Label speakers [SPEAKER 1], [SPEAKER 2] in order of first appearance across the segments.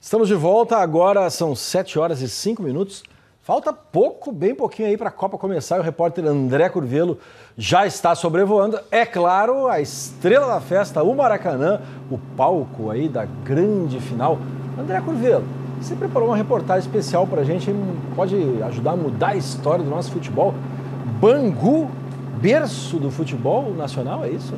[SPEAKER 1] Estamos de volta, agora são 7 horas e 5 minutos. Falta pouco, bem pouquinho aí para a Copa começar e o repórter André Curvelo já está sobrevoando. É claro, a estrela da festa, o Maracanã, o palco aí da grande final. André Curvelo, você preparou uma reportagem especial para a gente, pode ajudar a mudar a história do nosso futebol. Bangu, berço do futebol nacional, é isso?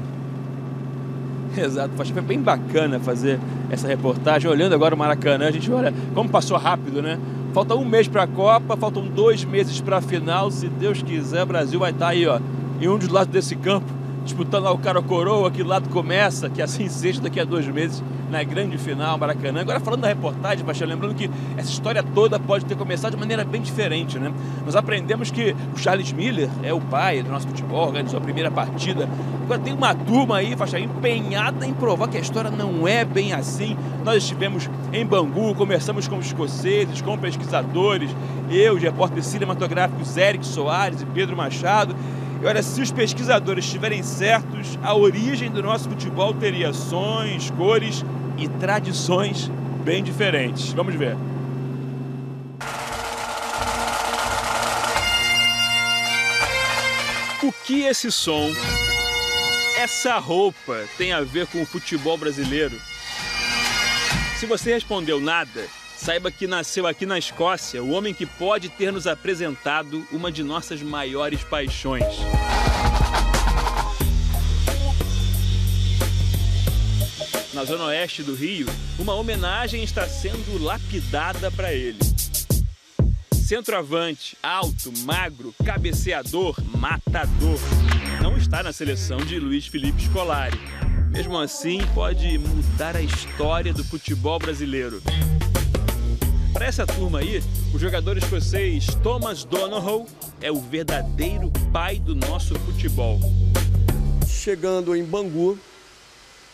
[SPEAKER 2] Exato, foi bem bacana fazer essa reportagem. Olhando agora o Maracanã, a gente olha como passou rápido, né? Falta um mês para a Copa, faltam 2 meses para a final. Se Deus quiser, o Brasil vai estar aí, ó, em um dos lados desse campo, disputando ao cara ou coroa, que lado começa, que assim seja daqui a 2 meses, na grande final, Maracanã. Agora falando da reportagem, Baixão, lembrando que essa história toda pode ter começado de maneira bem diferente, né? Nós aprendemos que o Charles Miller é o pai do nosso futebol, organizou a primeira partida. Agora tem uma turma aí, Faixa, empenhada em provar que a história não é bem assim. Nós estivemos em Bangu, conversamos com os escoceses, com pesquisadores, eu, os repórteres cinematográficos Eric Soares e Pedro Machado. E olha, se os pesquisadores estiverem certos, a origem do nosso futebol teria sons, cores e tradições bem diferentes. Vamos ver. O que esse som, essa roupa tem a ver com o futebol brasileiro? Se você respondeu nada, saiba que nasceu aqui na Escócia o homem que pode ter nos apresentado uma de nossas maiores paixões. Na zona oeste do Rio, uma homenagem está sendo lapidada para ele. Centroavante, alto, magro, cabeceador, matador. Não está na seleção de Luiz Felipe Scolari. Mesmo assim, pode mudar a história do futebol brasileiro. Para essa turma aí, o jogador escocês Thomas Donohoe é o verdadeiro pai do nosso futebol.
[SPEAKER 3] Chegando em Bangu,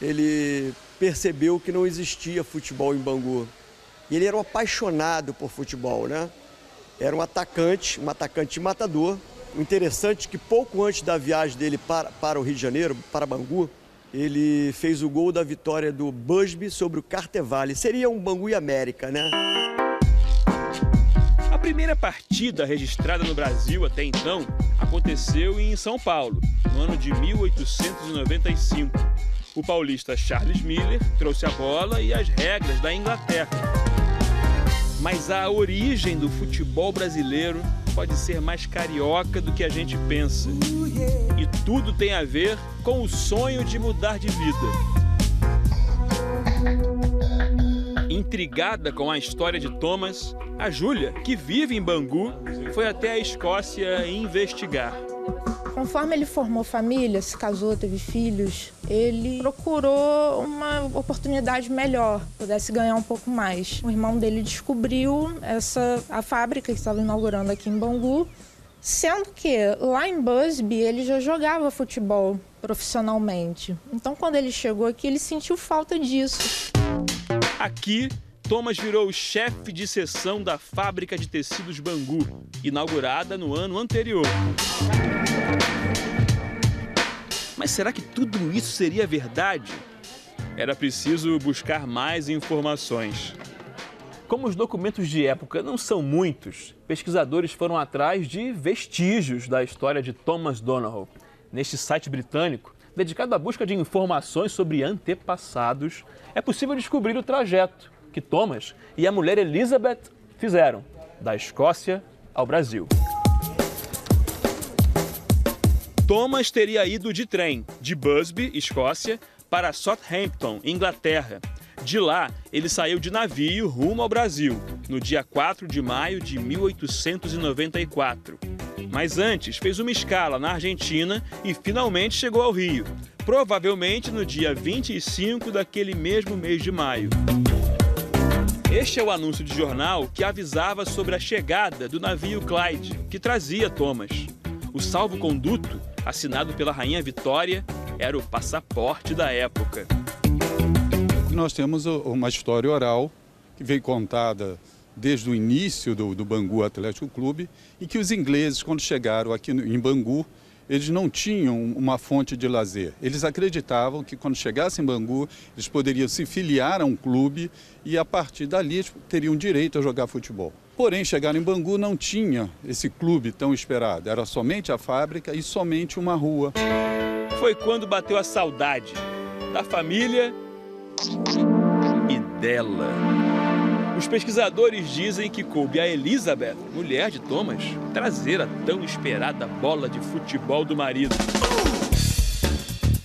[SPEAKER 3] ele percebeu que não existia futebol em Bangu. E ele era um apaixonado por futebol, né? Era um atacante matador. O interessante é que pouco antes da viagem dele para o Rio de Janeiro, para Bangu, ele fez o gol da vitória do Busby sobre o Cartevale. Seria um Bangu e América, né?
[SPEAKER 2] A primeira partida registrada no Brasil até então aconteceu em São Paulo, no ano de 1895. O paulista Charles Miller trouxe a bola e as regras da Inglaterra. Mas a origem do futebol brasileiro pode ser mais carioca do que a gente pensa. E tudo tem a ver com o sonho de mudar de vida. Intrigada com a história de Thomas, a Júlia, que vive em Bangu, foi até a Escócia investigar.
[SPEAKER 4] Conforme ele formou família, se casou, teve filhos, ele procurou uma oportunidade melhor, pudesse ganhar um pouco mais. O irmão dele descobriu a fábrica que estava inaugurando aqui em Bangu, sendo que lá em Busby ele já jogava futebol profissionalmente. Então, quando ele chegou aqui, ele sentiu falta disso.
[SPEAKER 2] Aqui, Thomas virou o chefe de seção da fábrica de tecidos Bangu, inaugurada no ano anterior. Mas será que tudo isso seria verdade? Era preciso buscar mais informações. Como os documentos de época não são muitos, pesquisadores foram atrás de vestígios da história de Thomas Donohoe. Neste site britânico, dedicado à busca de informações sobre antepassados, é possível descobrir o trajeto que Thomas e a mulher Elizabeth fizeram, da Escócia ao Brasil. Thomas teria ido de trem, de Busby, Escócia, para Southampton, Inglaterra. De lá, ele saiu de navio rumo ao Brasil, no dia 4 de maio de 1894. Mas antes, fez uma escala na Argentina e finalmente chegou ao Rio, provavelmente no dia 25 daquele mesmo mês de maio. Este é o anúncio de jornal que avisava sobre a chegada do navio Clyde, que trazia Thomas. O salvo-conduto, assinado pela Rainha Vitória, era o passaporte da época.
[SPEAKER 5] Nós temos uma história oral que veio contada desde o início do Bangu Atlético Clube e que os ingleses, quando chegaram aqui em Bangu, eles não tinham uma fonte de lazer. Eles acreditavam que quando chegassem em Bangu, eles poderiam se filiar a um clube e a partir dali eles teriam direito a jogar futebol. Porém, chegar em Bangu não tinha esse clube tão esperado. Era somente a fábrica e somente uma rua.
[SPEAKER 2] Foi quando bateu a saudade da família e dela. Os pesquisadores dizem que coube a Elizabeth, mulher de Thomas, trazer a tão esperada bola de futebol do marido.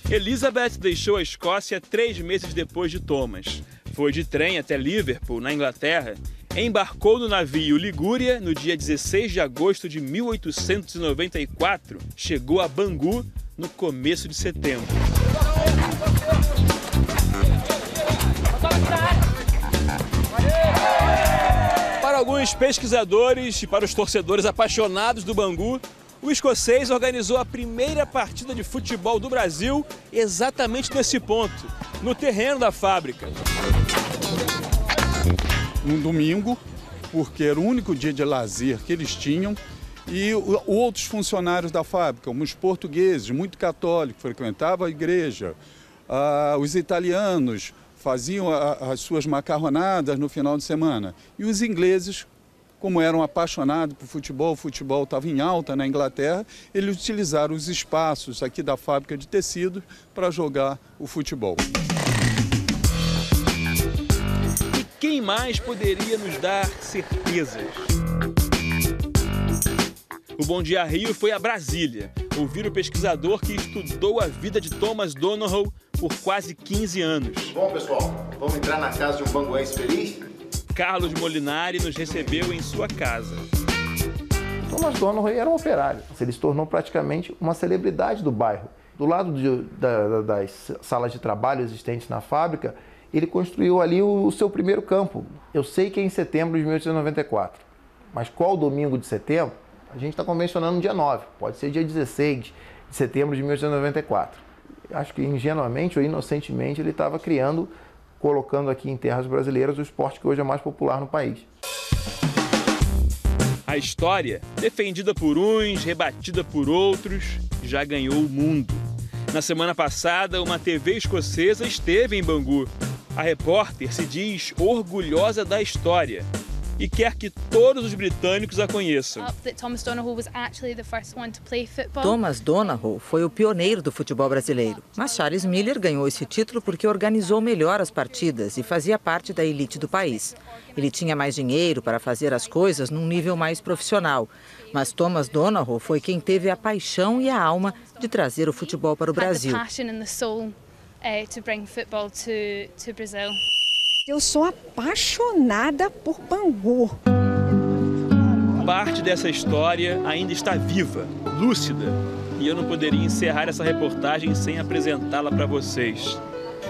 [SPEAKER 2] Elizabeth deixou a Escócia 3 meses depois de Thomas. Foi de trem até Liverpool, na Inglaterra. Embarcou no navio Ligúria no dia 16 de agosto de 1894. Chegou a Bangu no começo de setembro. Para alguns pesquisadores e para os torcedores apaixonados do Bangu, o escocês organizou a primeira partida de futebol do Brasil exatamente nesse ponto, no terreno da fábrica.
[SPEAKER 5] Um domingo, porque era o único dia de lazer que eles tinham, e outros funcionários da fábrica, como os portugueses, muito católicos, frequentavam a igreja, os italianos faziam as suas macarronadas no final de semana, e os ingleses, como eram apaixonados por futebol, o futebol estava em alta na Inglaterra, eles utilizaram os espaços aqui da fábrica de tecidos para jogar o futebol.
[SPEAKER 2] Quem mais poderia nos dar certezas? O Bom Dia Rio foi a Brasília, ouvir o pesquisador que estudou a vida de Thomas Donohoe por quase 15 anos.
[SPEAKER 6] Bom, pessoal, vamos entrar na casa de um banguense feliz?
[SPEAKER 2] Carlos Molinari nos recebeu em sua casa.
[SPEAKER 7] Thomas Donohoe era um operário. Ele se tornou praticamente uma celebridade do bairro. Do lado das salas de trabalho existentes na fábrica, ele construiu ali o seu primeiro campo. Eu sei que é em setembro de 1894, mas qual domingo de setembro? A gente está convencionando no dia 9, pode ser dia 16 de setembro de 1894. Acho que ingenuamente ou inocentemente ele estava colocando aqui em terras brasileiras o esporte que hoje é mais popular no país.
[SPEAKER 2] A história, defendida por uns, rebatida por outros, já ganhou o mundo. Na semana passada, uma TV escocesa esteve em Bangu. A repórter se diz orgulhosa da história e quer que todos os britânicos a conheçam.
[SPEAKER 8] Thomas Donohoe foi o pioneiro do futebol brasileiro, mas Charles Miller ganhou esse título porque organizou melhor as partidas e fazia parte da elite do país. Ele tinha mais dinheiro para fazer as coisas num nível mais profissional, mas Thomas Donohoe foi quem teve a paixão e a alma de trazer o futebol para o Brasil.
[SPEAKER 9] Eu sou apaixonada por Bangu.
[SPEAKER 2] Parte dessa história ainda está viva, lúcida, e eu não poderia encerrar essa reportagem sem apresentá-la para vocês.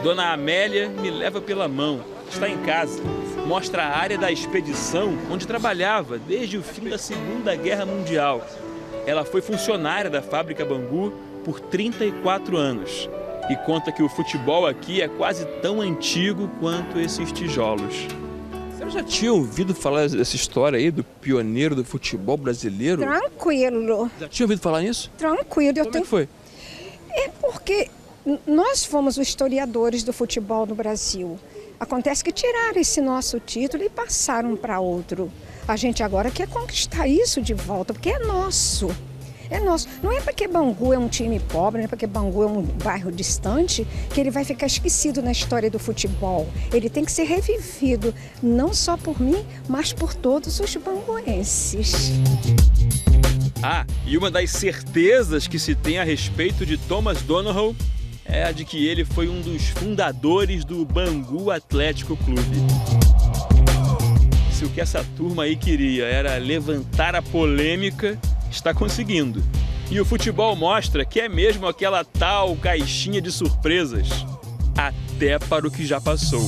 [SPEAKER 2] Dona Amélia me leva pela mão, está em casa, mostra a área da expedição onde trabalhava desde o fim da Segunda Guerra Mundial. Ela foi funcionária da fábrica Bangu por 34 anos. E conta que o futebol aqui é quase tão antigo quanto esses tijolos. Você já tinha ouvido falar dessa história aí do pioneiro do futebol brasileiro?
[SPEAKER 9] Tranquilo.
[SPEAKER 2] Já tinha ouvido falar nisso?
[SPEAKER 9] Tranquilo.
[SPEAKER 2] Como é que foi?
[SPEAKER 9] É porque nós fomos os historiadores do futebol no Brasil. Acontece que tiraram esse nosso título e passaram para outro. A gente agora quer conquistar isso de volta, porque é nosso. É nosso. Não é porque Bangu é um time pobre, não é porque Bangu é um bairro distante que ele vai ficar esquecido na história do futebol. Ele tem que ser revivido, não só por mim, mas por todos os banguenses.
[SPEAKER 2] Ah, e uma das certezas que se tem a respeito de Thomas Donohoe é a de que ele foi um dos fundadores do Bangu Atlético Clube. Se o que essa turma aí queria era levantar a polêmica, está conseguindo. E o futebol mostra que é mesmo aquela tal caixinha de surpresas, até para o que já passou.